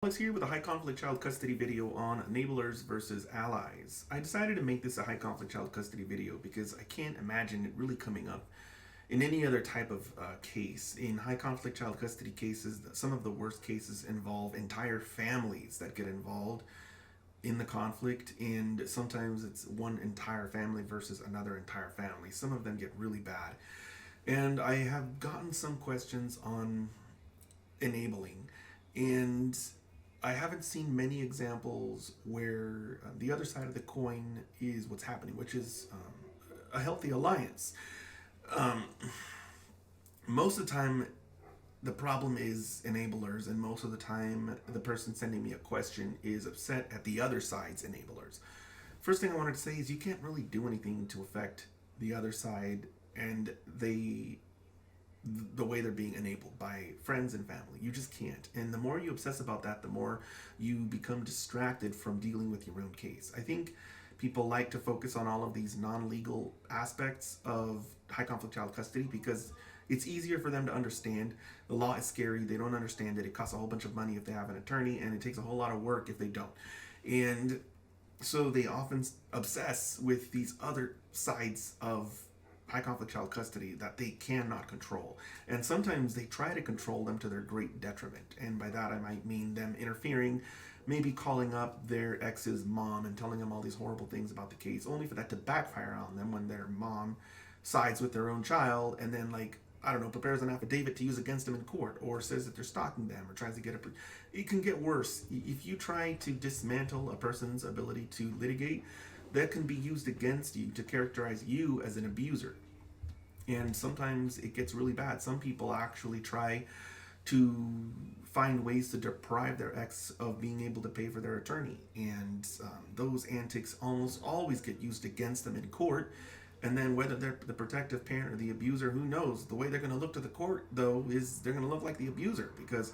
Alex here with a high conflict child custody video on enablers versus allies. I decided to make this a high conflict child custody video because I can't imagine it really coming up in any other type of case. In high conflict child custody cases, some of the worst cases involve entire families that get involved in the conflict, and sometimes it's one entire family versus another entire family. Some of them get really bad. And I have gotten some questions on enabling, and I haven't seen many examples where the other side of the coin is what's happening, which is a healthy alliance. Um, Most of the time, the problem is enablers, and most of the time, the person sending me a question is upset at the other side's enablers. First thing I wanted to say is you can't really do anything to affect the other side and the way they're being enabled by friends and family. You just can't. And the more you obsess about that, the more you become distracted from dealing with your own case. I think people like to focus on all of these non-legal aspects of high conflict child custody because it's easier for them to understand. The law is scary. They don't understand it. It costs a whole bunch of money if they have an attorney, and it takes a whole lot of work if they don't. And so they often obsess with these other sides of high conflict child custody that they cannot control. And sometimes they try to control them to their great detriment. And by that I might mean them interfering, maybe calling up their ex's mom and telling them all these horrible things about the case, only for that to backfire on them when their mom sides with their own child and then, like, I don't know, prepares an affidavit to use against them in court, or says that they're stalking them, or tries to get it can get worse. If you try to dismantle a person's ability to litigate, that can be used against you to characterize you as an abuser. And sometimes it gets really bad. Some people actually try to find ways to deprive their ex of being able to pay for their attorney. And those antics almost always get used against them in court. And then whether they're the protective parent or the abuser, who knows? The way they're going to look to the court, though, is they're going to look like the abuser, because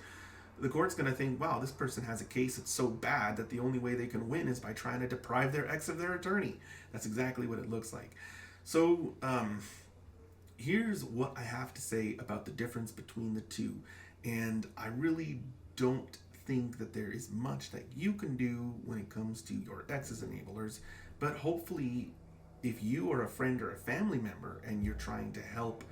the court's going to think, wow, this person has a case that's so bad that the only way they can win is by trying to deprive their ex of their attorney. That's exactly what it looks like. So here's what I have to say about the difference between the two. And I really don't think that there is much that you can do when it comes to your ex's enablers, but hopefully if you are a friend or a family member and you're trying to help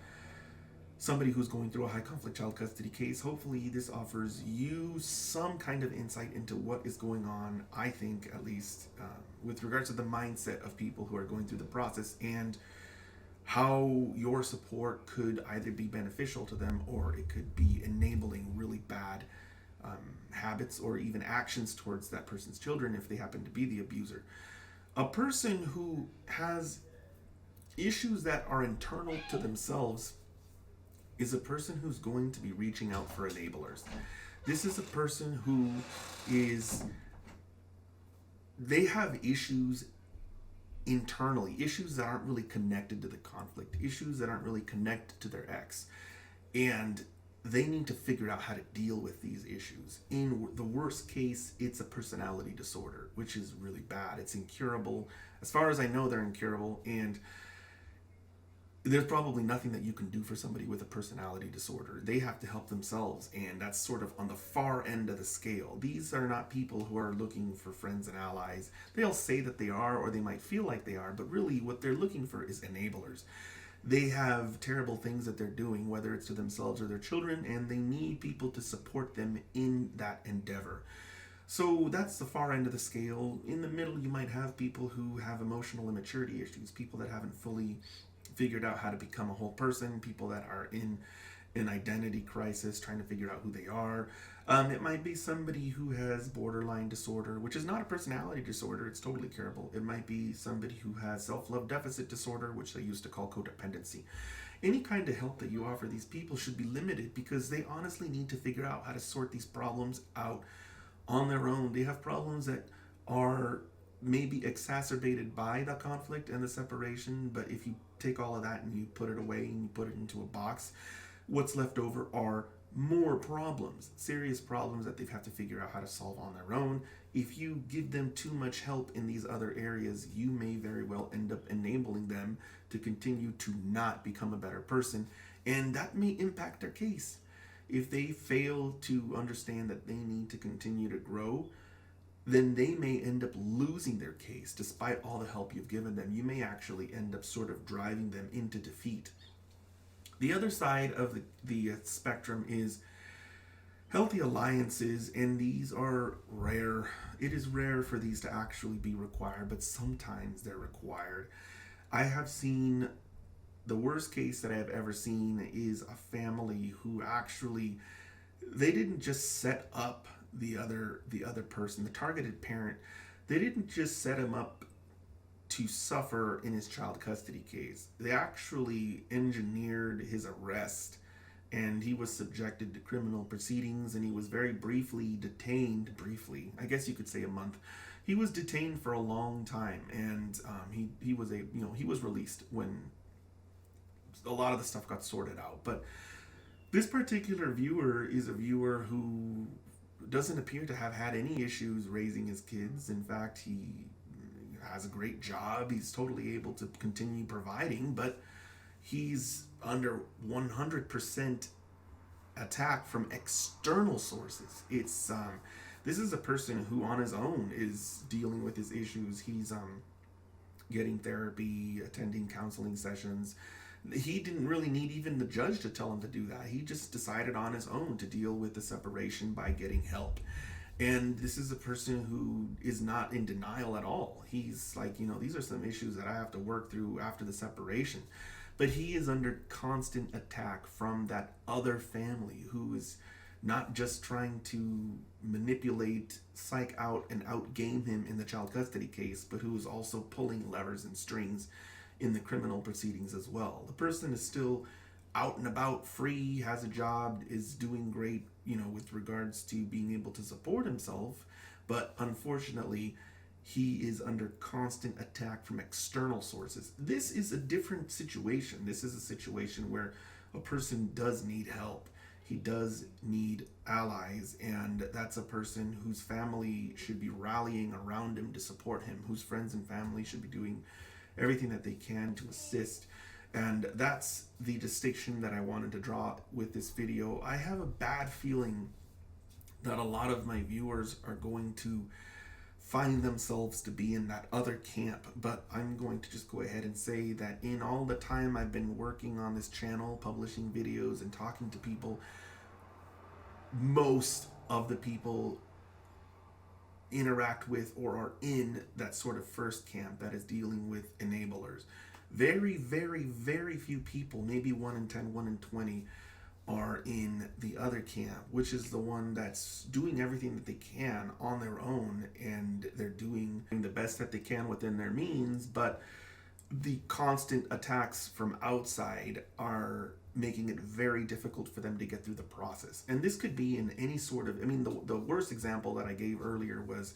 somebody who's going through a high conflict child custody case, hopefully this offers you some kind of insight into what is going on, I think, at least with regards to the mindset of people who are going through the process, and how your support could either be beneficial to them or it could be enabling really bad habits or even actions towards that person's children if they happen to be the abuser. A person who has issues that are internal to themselves is a person who's going to be reaching out for enablers. This is a person who they have issues internally, issues that aren't really connected to the conflict, issues that aren't really connected to their ex. And they need to figure out how to deal with these issues. In the worst case, it's a personality disorder, which is really bad. It's incurable. As far as I know, they're incurable, and there's probably nothing that you can do for somebody with a personality disorder. They have to help themselves, and that's sort of on the far end of the scale. These are not people who are looking for friends and allies. They'll say that they are, or they might feel like they are, but really what they're looking for is enablers. They have terrible things that they're doing, whether it's to themselves or their children, and they need people to support them in that endeavor. So that's the far end of the scale. In the middle, you might have people who have emotional immaturity issues, people that haven't fully figured out how to become a whole person, people that are in an identity crisis, trying to figure out who they are. It might be somebody who has borderline disorder, which is not a personality disorder. It's totally curable. It might be somebody who has self-love deficit disorder, which they used to call codependency. Any kind of help that you offer these people should be limited, because they honestly need to figure out how to sort these problems out on their own. They have problems that are maybe exacerbated by the conflict and the separation, but if you take all of that and you put it away and you put it into a box, what's left over are more problems, serious problems that they have to figure out how to solve on their own. If you give them too much help in these other areas, you may very well end up enabling them to continue to not become a better person, and that may impact their case. if they fail to understand that they need to continue to grow, then they may end up losing their case despite all the help you've given them. You may actually end up sort of driving them into defeat. The other side of the spectrum is healthy alliances, and these are rare. It is rare for these to actually be required, but sometimes they're required. I have seen the worst case that I have ever seen is a family who actually, they didn't just set up the other person, the targeted parent. They didn't just set him up to suffer in his child custody case. They actually engineered his arrest, and he was subjected to criminal proceedings, and he was very briefly detained. Briefly, I guess you could say a month. He was detained for a long time, and he was he was released when a lot of the stuff got sorted out. But this particular viewer is a viewer who doesn't appear to have had any issues raising his kids. In fact, he has a great job. He's totally able to continue providing, but he's under 100% attack from external sources. It's this is a person who on his own is dealing with his issues. He's getting therapy, attending counseling sessions. He didn't really need even the judge to tell him to do that. He just decided on his own to deal with the separation by getting help. And this is a person who is not in denial at all. He's like, these are some issues that I have to work through after the separation. But he is under constant attack from that other family who is not just trying to manipulate, psych out, and outgame him in the child custody case, but who is also pulling levers and strings in the criminal proceedings as well. The person is still out and about, free, has a job, is doing great, with regards to being able to support himself. But unfortunately, he is under constant attack from external sources. This is a different situation. This is a situation where a person does need help. He does need allies, and that's a person whose family should be rallying around him to support him, whose friends and family should be doing everything that they can to assist. And that's the distinction that I wanted to draw with this video. I have a bad feeling that a lot of my viewers are going to find themselves to be in that other camp, but I'm going to just go ahead and say that in all the time I've been working on this channel, publishing videos and talking to people, most of the people interact with or are in that sort of first camp that is dealing with enablers. Very, very, very few people, maybe 1 in 10, 1 in 20, are in the other camp, which is the one that's doing everything that they can on their own, and they're doing the best that they can within their means, but the constant attacks from outside are making it very difficult for them to get through the process. And this could be in any sort of, the worst example that I gave earlier was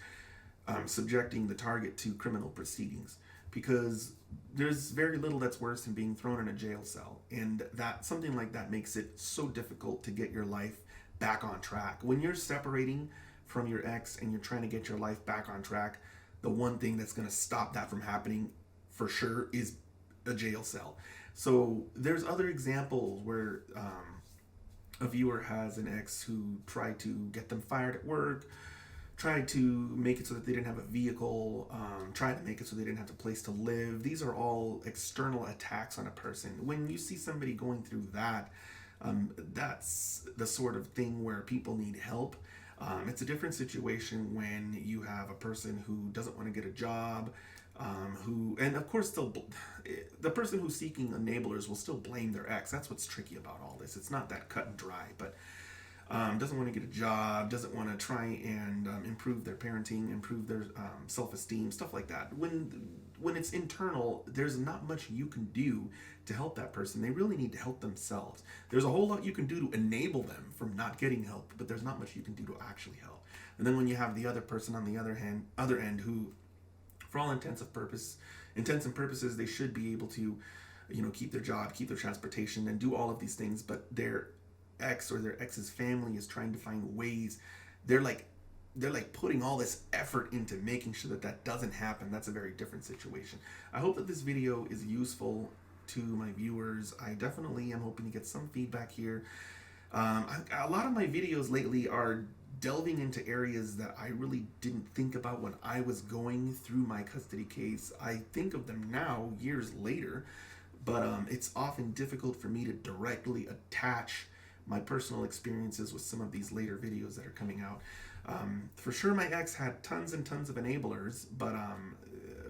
subjecting the target to criminal proceedings, because there's very little that's worse than being thrown in a jail cell, and that something like that makes it so difficult to get your life back on track. When you're separating from your ex and you're trying to get your life back on track, the one thing that's going to stop that from happening for sure is a jail cell. So there's other examples where a viewer has an ex who tried to get them fired at work, tried to make it so that they didn't have a vehicle, tried to make it so they didn't have a place to live. These are all external attacks on a person. When you see somebody going through that, that's the sort of thing where people need help. It's a different situation when you have a person who doesn't want to get a job, and of course the person who's seeking enablers will still blame their ex. That's what's tricky about all this. It's not that cut and dry, but doesn't want to get a job, doesn't want to try and improve their parenting, improve their self-esteem, stuff like that. When it's internal, there's not much you can do to help that person. They really need to help themselves. There's a whole lot you can do to enable them from not getting help, but there's not much you can do to actually help. And then when you have the other person on the other end who, for all intents and purposes, they should be able to, keep their job, keep their transportation, and do all of these things, but their ex or their ex's family is trying to find ways. They're like putting all this effort into making sure that doesn't happen. That's a very different situation. I hope that this video is useful to my viewers. I definitely am hoping to get some feedback here. A lot of my videos lately are delving into areas that I really didn't think about when I was going through my custody case. I think of them now, years later, but it's often difficult for me to directly attach my personal experiences with some of these later videos that are coming out. For sure, my ex had tons and tons of enablers, but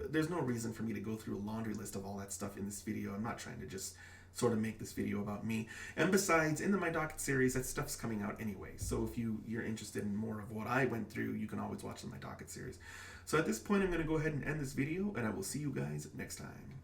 there's no reason for me to go through a laundry list of all that stuff in this video. I'm not trying to just sort of make this video about me. And besides, in the My Docket series, that stuff's coming out anyway. So if you're interested in more of what I went through, you can always watch the My Docket series. So at this point, I'm going to go ahead and end this video, and I will see you guys next time.